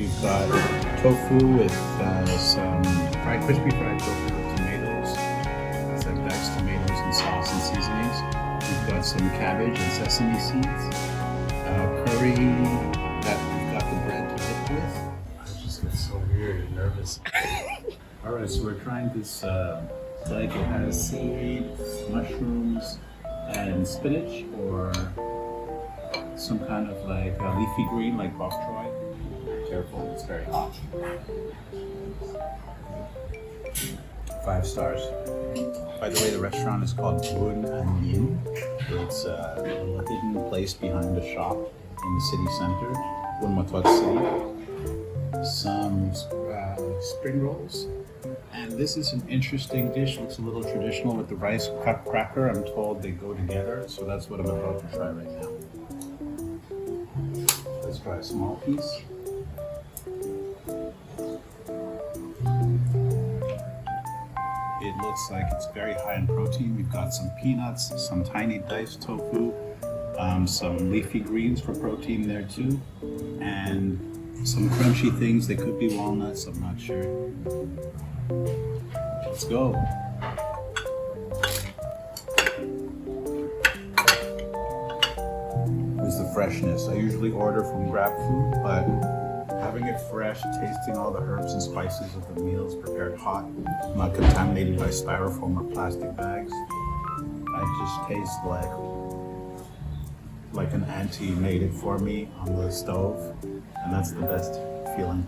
We've got tofu with some crispy fried tofu with tomatoes. It's like diced tomatoes and sauce and seasonings. We've got some cabbage and sesame seeds. Curry that we've got the bread to dip with. I just get so weird and nervous. Alright, so we're trying this like it has seaweed, mushrooms, and spinach, or some kind of like a leafy green like bok choy. Careful, it's very hot. 5 stars. By the way, the restaurant is called Bun and Yin. It's a little hidden place behind a shop in the city center, Bun City. Some spring rolls. And this is an interesting dish. Looks a little traditional with the rice cracker. I'm told they go together, so that's what I'm about to try right now. Let's try a small piece. It looks like it's very high in protein. We've got some peanuts, some tiny diced tofu, some leafy greens for protein there too, and some crunchy things. They could be walnuts, I'm not sure. Let's go. Here's the freshness. I usually order from Grab Food, but having it fresh, tasting all the herbs and spices of the meals prepared hot, not contaminated by styrofoam or plastic bags, I just taste like an auntie made it for me on the stove, and that's the best feeling.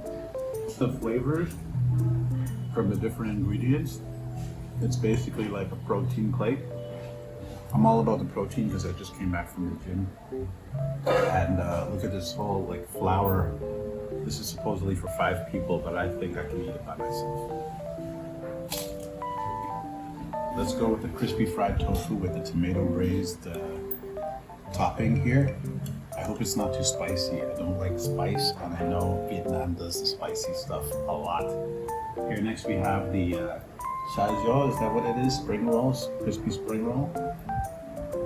The flavors from the different ingredients, it's basically like a protein plate. I'm all about the protein because I just came back from the gym. And look at this whole like flour. This is supposedly for 5 people, but I think I can eat it by myself. Let's go with the crispy fried tofu with the tomato braised topping here. I hope it's not too spicy. I don't like spice, and I know Vietnam does the spicy stuff a lot. Here next we have the chai jiao, is that what it is? Spring rolls, crispy spring roll.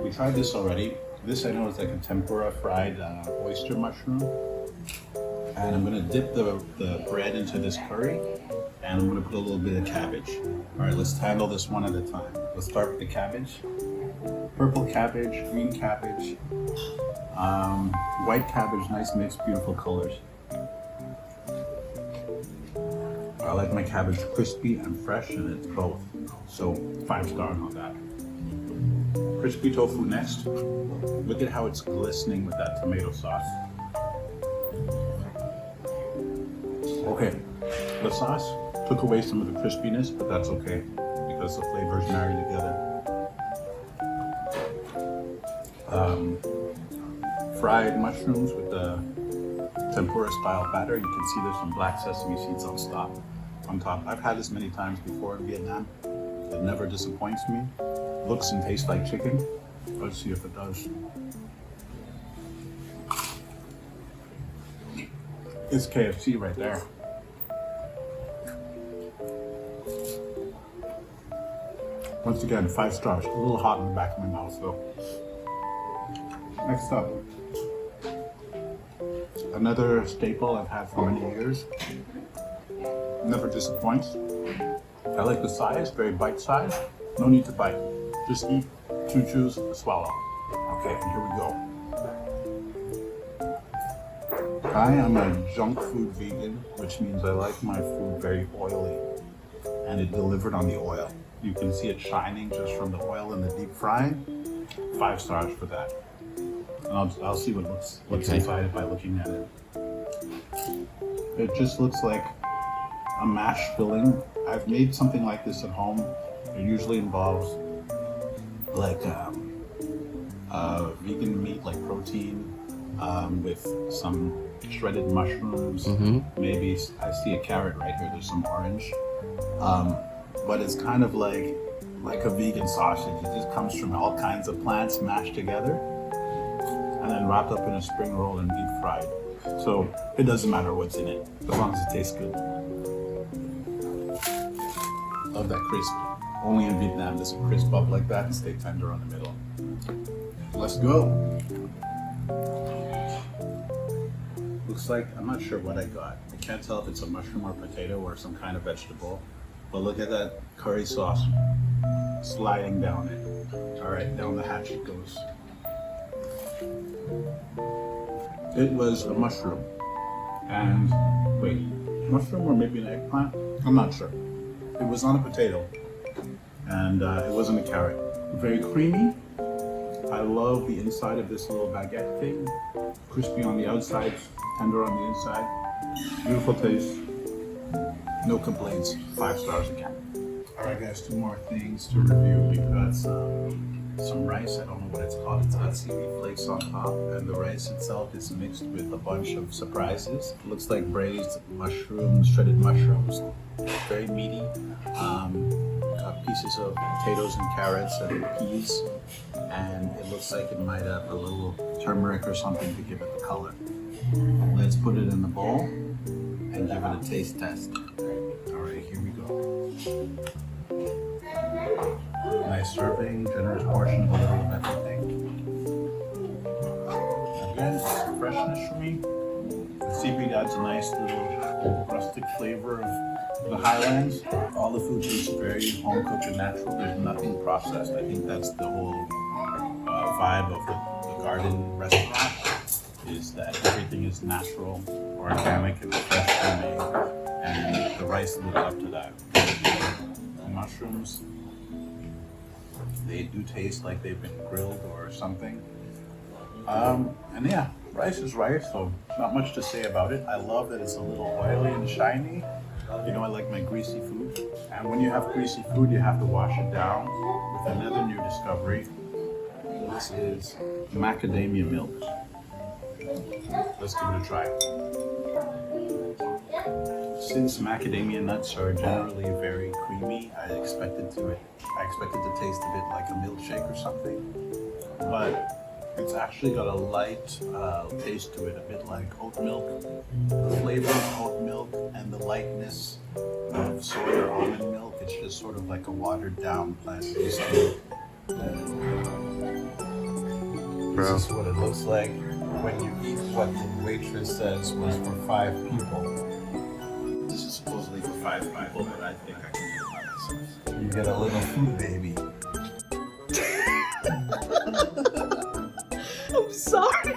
We tried this already. This I know is like a tempura fried oyster mushroom. And I'm gonna dip the bread into this curry, and I'm gonna put a little bit of cabbage. All right, let's handle this one at a time. Let's start with the cabbage. Purple cabbage, green cabbage, white cabbage, nice mix, beautiful colors. I like my cabbage crispy and fresh, and it's both. So 5 stars on that. Crispy tofu next. Look at how it's glistening with that tomato sauce. Okay, the sauce took away some of the crispiness, but that's okay because the flavors marry together. Fried mushrooms with the tempura style batter. You can see there's some black sesame seeds on top. I've had this many times before in Vietnam. It never disappoints me. Looks and tastes like chicken. Let's see if it does. It's KFC right there. Once again, 5 stars. A little hot in the back of my mouth though. Next up, another staple I've had for many years. Never disappoints. I like the size, very bite-sized. No need to bite. Just eat, chews, swallow. Okay, and here we go. I am a junk food vegan, which means I like my food very oily, and it delivered on the oil. You can see it shining just from the oil in the deep frying. 5 stars for that. And I'll see what's inside it by looking at it. It just looks like a mash filling. I've made something like this at home. It usually involves like vegan meat, like protein, with some shredded mushrooms. Maybe I see a carrot right here. There's some orange, but it's kind of like a vegan sausage. It just comes from all kinds of plants mashed together, and then wrapped up in a spring roll and deep fried. So it doesn't matter what's in it, as long as it tastes good. Love that crisp. Only in Vietnam does it crisp up like that and stay tender on the middle. Let's go. looks like, I'm not sure what I got. I can't tell if it's a mushroom or potato or some kind of vegetable. But look at that curry sauce sliding down it. All right, down the hatch it goes. It was a mushroom. And wait, mushroom or maybe an eggplant? I'm not sure. It was not a potato. And it wasn't a carrot. Very creamy. I love the inside of this little baguette thing. Crispy on the outside, tender on the inside. Beautiful taste. No complaints. 5 stars again. Alright guys, 2 more things to review. We've got some rice. I don't know what it's called. It's got seaweed flakes on top, and the rice itself is mixed with a bunch of surprises. It looks like braised mushrooms, shredded mushrooms. Very meaty. Pieces of potatoes and carrots and peas, and it looks like it might have a little turmeric or something to give it the color. Let's put it in the bowl and give it a taste test. Alright, here we go. Nice serving, generous portion of a little of everything. Again, it's freshness for me. The seaweed adds a nice little rustic flavor of the Highlands. All the food tastes very home cooked and natural. There's nothing processed. I think that's the whole vibe of the garden restaurant, is that everything is natural, organic, and freshly made. And the rice lives up to that. The mushrooms, they do taste like they've been grilled or something. And yeah, rice is rice, so not much to say about it. I love that it's a little oily and shiny. You know, I like my greasy food. And when you have greasy food, you have to wash it down with another new discovery. This is macadamia milk. Let's give it a try. Since macadamia nuts are generally very creamy, I expected to taste a bit like a milkshake or something. But it's actually got a light taste to it, a bit like oat milk. The flavor of oat milk and the lightness of soy or almond milk. It's just sort of like a watered down plant-based milk. This is what it looks like when you eat what the waitress says was for 5 people. This is supposedly for 5 people, but I think I can eat it by myself. You get a little food baby. I'm sorry.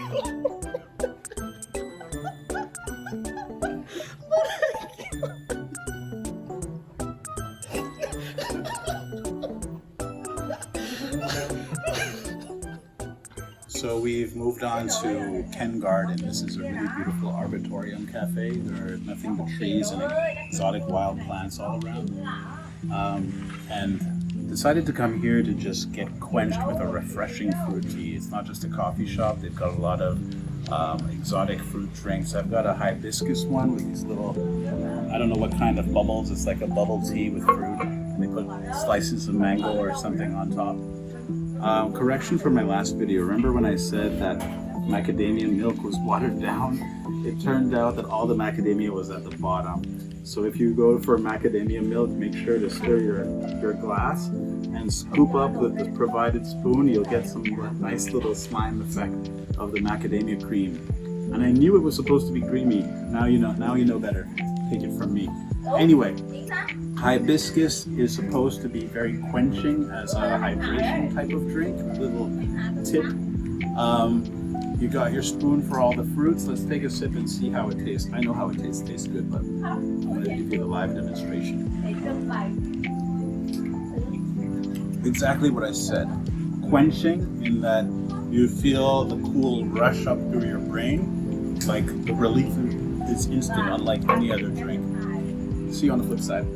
So we've moved on to Ken Garden. This is a really beautiful arboretum cafe. There are nothing but trees and exotic wild plants all around. And decided to come here to just get quenched with a refreshing fruit tea. It's not just a coffee shop. They've got a lot of exotic fruit drinks. I've got a hibiscus one with these little, I don't know what kind of bubbles. It's like a bubble tea with fruit. And they put slices of mango or something on top. Correction for my last video. Remember when I said that macadamia milk was watered down? It turned out that all the macadamia was at the bottom. So if you go for macadamia milk, make sure to stir your glass and scoop up with the provided spoon. You'll get some nice little slime effect of the macadamia cream. And I knew it was supposed to be creamy. Now you know better. Take it from me. Anyway, hibiscus is supposed to be very quenching as a hydration type of drink. Little tip. You got your spoon for all the fruits. Let's take a sip and see how it tastes. I know how it tastes. It tastes good, but I'm going to give you the live demonstration. Exactly what I said. Quenching in that you feel the cool rush up through your brain. Like the relief is instant, unlike any other drink. See you on the flip side.